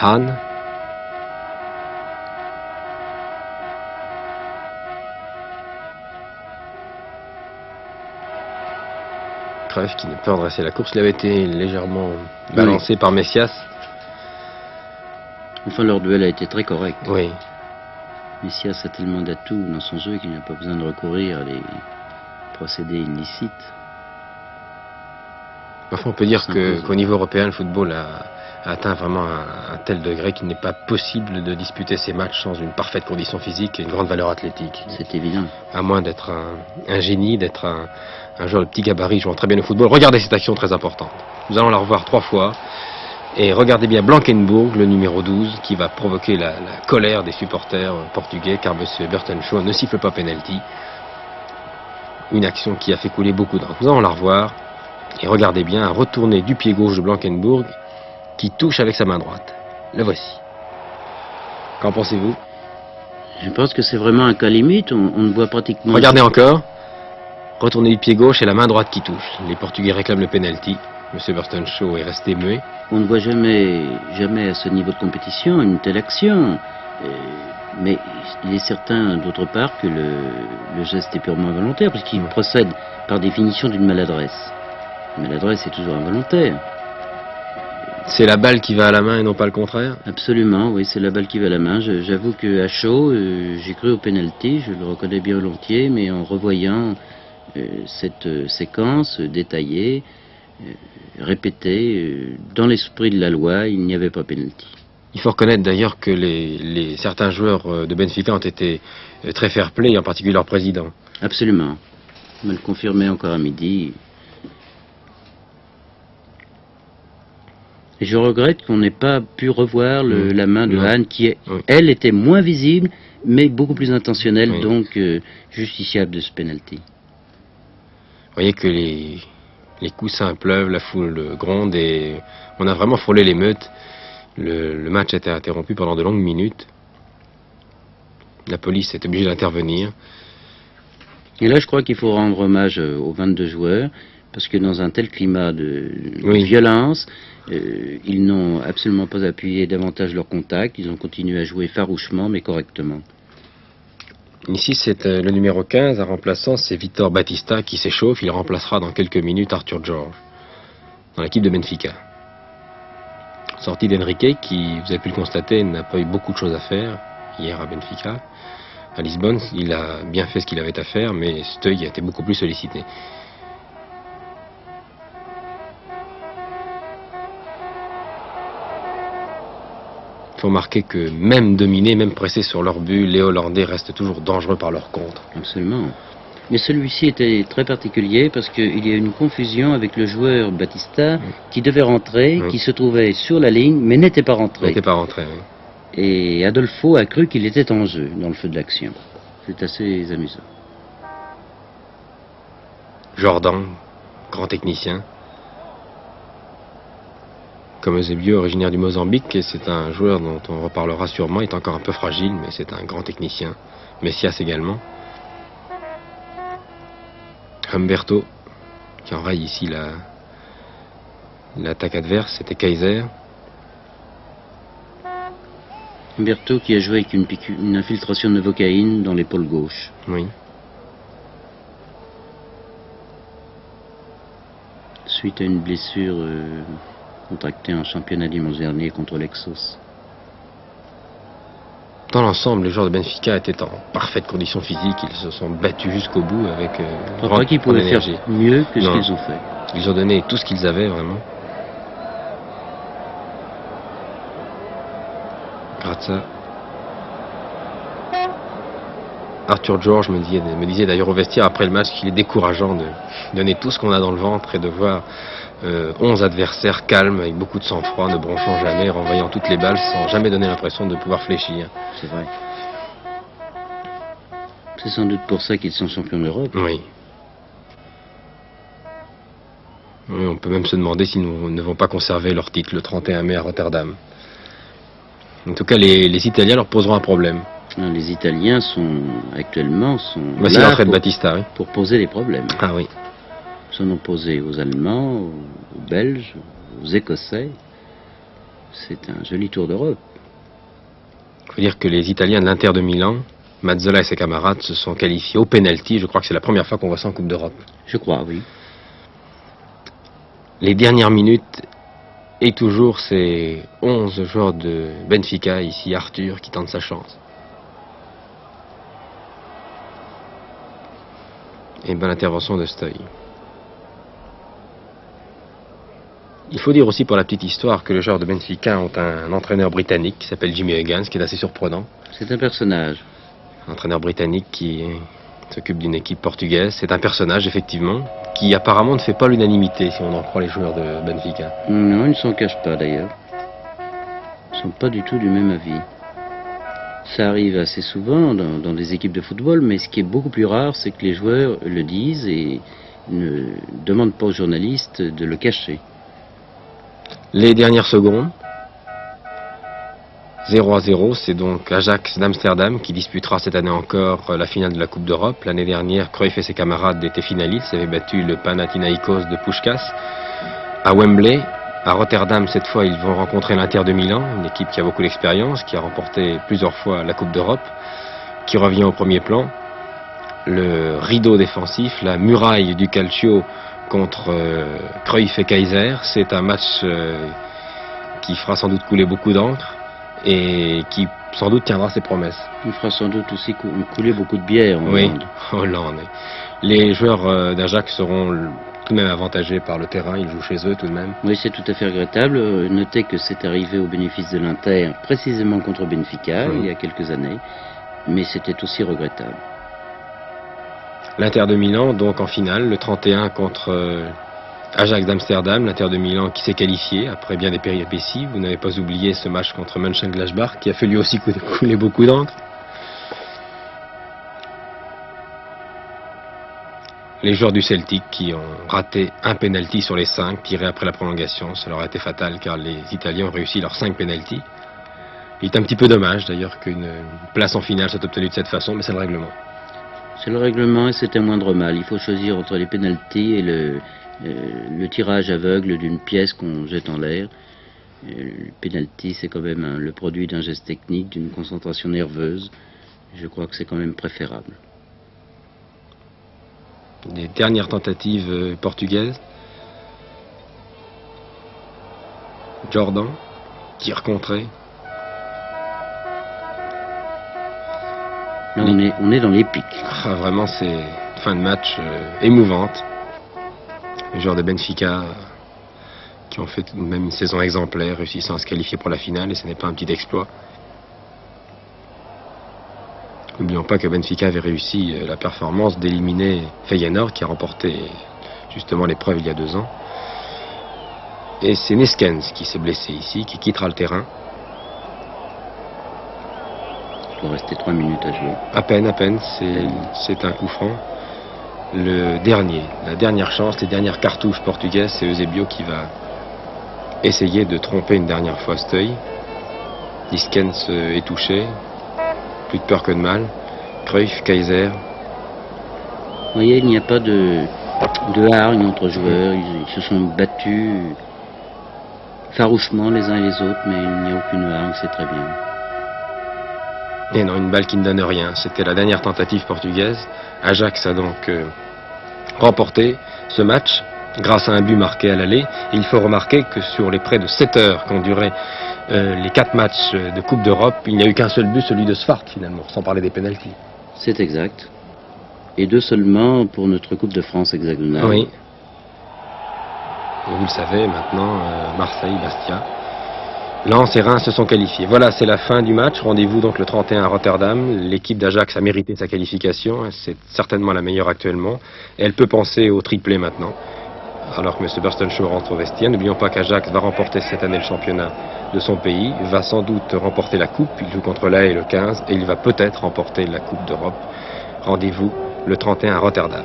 Hahn. Cruyff qui n'a pas redressé la course, il avait été légèrement balancé par Messias. Enfin, leur duel a été très correct. Oui. Messias a tellement d'atouts dans son jeu qu'il n'a pas besoin de recourir à des procédés illicites. Enfin, on peut dire qu'au niveau européen, le football a atteint vraiment un tel degré qu'il n'est pas possible de disputer ces matchs sans une parfaite condition physique et une grande valeur athlétique. C'est évident. À moins d'être un génie, d'être un joueur de petit gabarit jouant très bien au football. Regardez cette action très importante. Nous allons la revoir 3 fois. Et regardez bien Blankenburg, le numéro 12, qui va provoquer la colère des supporters portugais, car M. Burton Shaw ne siffle pas penalty. Une action qui a fait couler beaucoup d'encre. Nous allons la revoir. Et regardez bien un retourné du pied gauche de Blankenburg qui touche avec sa main droite. Le voici. Qu'en pensez-vous? Je pense que c'est vraiment un cas limite. On ne voit pratiquement... Regardez encore. Retourné du pied gauche et la main droite qui touche. Les Portugais réclament le penalty. M. Burton Shaw est resté muet. On ne voit jamais à ce niveau de compétition une telle action. Mais il est certain, d'autre part, que le geste est purement involontaire, parce qu'il procède par définition d'une maladresse. La maladresse est toujours involontaire. C'est la balle qui va à la main et non pas le contraire? Absolument, oui, c'est la balle qui va à la main. J'avoue qu'à chaud, j'ai cru au penalty, je le reconnais bien volontiers, mais en revoyant cette séquence détaillée, répétée, dans l'esprit de la loi, il n'y avait pas penalty. Il faut reconnaître d'ailleurs que certains joueurs de Benfica ont été très fair-play, en particulier leur président. Absolument. On me le confirmait encore à midi. Et je regrette qu'on n'ait pas pu revoir la main de Hahn, qui, elle, était moins visible, mais beaucoup plus intentionnelle, donc justiciable de ce penalty. Vous voyez que les coussins pleuvent, la foule gronde, et on a vraiment frôlé l'émeute. Le match a été interrompu pendant de longues minutes. La police est obligée d'intervenir. Et là, je crois qu'il faut rendre hommage aux 22 joueurs, parce que dans un tel climat de violence, ils n'ont absolument pas appuyé davantage leur contact, ils ont continué à jouer farouchement mais correctement. Ici, c'est le numéro 15, un remplaçant, c'est Vitor Batista qui s'échauffe, il remplacera dans quelques minutes Arthur George, dans l'équipe de Benfica. Sortie d'Enrique, qui, vous avez pu le constater, n'a pas eu beaucoup de choses à faire hier à Benfica. À Lisbonne, il a bien fait ce qu'il avait à faire, mais Steuil a été beaucoup plus sollicité. Il faut remarquer que même dominés, même pressés sur leur but, les Hollandais restent toujours dangereux par leur contre. Absolument. Mais celui-ci était très particulier parce qu'il y a une confusion avec le joueur Batista qui devait rentrer, qui se trouvait sur la ligne, mais n'était pas rentré. N'était pas rentré, oui. Et Adolfo a cru qu'il était en jeu dans le feu de l'action. C'est assez amusant. Jordan, grand technicien. Comme Eusebio, originaire du Mozambique, et c'est un joueur dont on reparlera sûrement, il est encore un peu fragile, mais c'est un grand technicien. Messias également. Humberto, qui enraye ici l'attaque adverse, c'était Kaiser. Humberto qui a joué avec une infiltration de novocaïne dans l'épaule gauche. Oui. Suite à une blessure contractée en championnat dimanche dernier contre l'Exos. Dans l'ensemble, les joueurs de Benfica étaient en parfaite condition physique, ils se sont battus jusqu'au bout avec je crois qu'ils pouvaient faire mieux que ce qu'ils ont fait. Ils ont donné tout ce qu'ils avaient, vraiment. Grazza. Arthur George me disait d'ailleurs au vestiaire après le match qu'il est décourageant de donner tout ce qu'on a dans le ventre et de voir 11 adversaires calmes, avec beaucoup de sang-froid, ne bronchant jamais, renvoyant toutes les balles sans jamais donner l'impression de pouvoir fléchir. C'est vrai. C'est sans doute pour ça qu'ils sont champions d'Europe. Oui. Oui, on peut même se demander s'ils ne vont pas conserver leur titre le 31 mai à Rotterdam. En tout cas, les Italiens leur poseront un problème. Non, les Italiens actuellement Voici l'entrée de Batista, oui. Pour poser les problèmes. Ah oui. Ils sont opposés aux Allemands, aux Belges, aux Écossais. c'est un joli tour d'Europe. Il faut dire que les Italiens de l'Inter de Milan, Mazzola et ses camarades, se sont qualifiés au penalty. Je crois que c'est la première fois qu'on voit ça en Coupe d'Europe. Je crois, oui. Les dernières minutes, et toujours ces 11 joueurs de Benfica, ici Arthur, qui tente sa chance. Et bonne intervention de Steuil. Il faut dire aussi pour la petite histoire que les joueurs de Benfica ont un entraîneur britannique qui s'appelle Jimmy Higgins, qui est assez surprenant. C'est un personnage. Un entraîneur britannique qui s'occupe d'une équipe portugaise. C'est un personnage, effectivement, qui apparemment ne fait pas l'unanimité, si on en croit les joueurs de Benfica. Non, ils ne s'en cachent pas d'ailleurs. Ils ne sont pas du tout du même avis. Ça arrive assez souvent dans des équipes de football, mais ce qui est beaucoup plus rare, c'est que les joueurs le disent et ne demandent pas aux journalistes de le cacher. Les dernières secondes, 0-0, c'est donc Ajax d'Amsterdam qui disputera cette année encore la finale de la Coupe d'Europe. L'année dernière, Cruyff et ses camarades étaient finalistes, ils avaient battu le Panathinaikos de Puskás à Wembley. À Rotterdam, cette fois, ils vont rencontrer l'Inter de Milan, une équipe qui a beaucoup d'expérience, qui a remporté plusieurs fois la Coupe d'Europe, qui revient au premier plan. Le rideau défensif, la muraille du calcio contre Cruyff et Kaiser, c'est un match qui fera sans doute couler beaucoup d'encre et qui sans doute tiendra ses promesses. Il fera sans doute aussi couler beaucoup de bière en Hollande. Oui, Hollande. Les joueurs d'Ajax seront tout de même avantagés par le terrain, ils jouent chez eux tout de même. Oui, c'est tout à fait regrettable. Notez que c'est arrivé au bénéfice de l'Inter, précisément contre Benfica, il y a quelques années, mais c'était aussi regrettable. L'Inter de Milan, donc en finale, le 31 contre Ajax d'Amsterdam. L'Inter de Milan qui s'est qualifié après bien des péripéties. Vous n'avez pas oublié ce match contre Mönchengladbach qui a fait lui aussi couler beaucoup d'encre. Les joueurs du Celtic qui ont raté un penalty sur les 5 tirés après la prolongation. Ça leur a été fatal car les Italiens ont réussi leurs 5 penalties. Il est un petit peu dommage d'ailleurs qu'une place en finale soit obtenue de cette façon, mais c'est le règlement. C'est le règlement et c'est un moindre mal. Il faut choisir entre les pénaltys et le tirage aveugle d'une pièce qu'on jette en l'air. Le pénalty, c'est quand même le produit d'un geste technique, d'une concentration nerveuse. Je crois que c'est quand même préférable. Les dernières tentatives portugaises. Jordan, tir contré. Là, on est dans l'épique. Ah, vraiment, c'est une fin de match émouvante. Les joueurs de Benfica qui ont fait tout de même une saison exemplaire, réussissant à se qualifier pour la finale, et ce n'est pas un petit exploit. N'oublions pas que Benfica avait réussi la performance d'éliminer Feyenoord, qui a remporté justement l'épreuve il y a 2 ans. Et c'est Neskens qui s'est blessé ici, qui quittera le terrain. Il doit rester 3 minutes à jouer. À peine, c'est un coup franc. La dernière chance, les dernières cartouches portugaises, c'est Eusebio qui va essayer de tromper une dernière fois Steuil. Neskens est touché, plus de peur que de mal. Cruyff, Kaiser. Vous voyez, il n'y a pas de hargne entre joueurs, ils se sont battus farouchement les uns et les autres, mais il n'y a aucune hargne, c'est très bien. Et non, une balle qui ne donne rien. C'était la dernière tentative portugaise. Ajax a donc remporté ce match grâce à un but marqué à l'aller. Et il faut remarquer que sur les près de 7 heures qu'ont duré les 4 matchs de Coupe d'Europe, il n'y a eu qu'un seul but, celui de Sfart finalement, sans parler des pénaltys. C'est exact. Et 2 seulement pour notre Coupe de France hexagonale. Oui. Et vous le savez maintenant, Marseille, Bastia. Lens et Reims se sont qualifiés. Voilà, c'est la fin du match. Rendez-vous donc le 31 à Rotterdam. L'équipe d'Ajax a mérité sa qualification. C'est certainement la meilleure actuellement. Et elle peut penser au triplé maintenant. Alors que M. Burstenshaw rentre au vestiaire. N'oublions pas qu'Ajax va remporter cette année le championnat de son pays. Va sans doute remporter la Coupe. Il joue contre l'AE le 15. Et il va peut-être remporter la Coupe d'Europe. Rendez-vous le 31 à Rotterdam.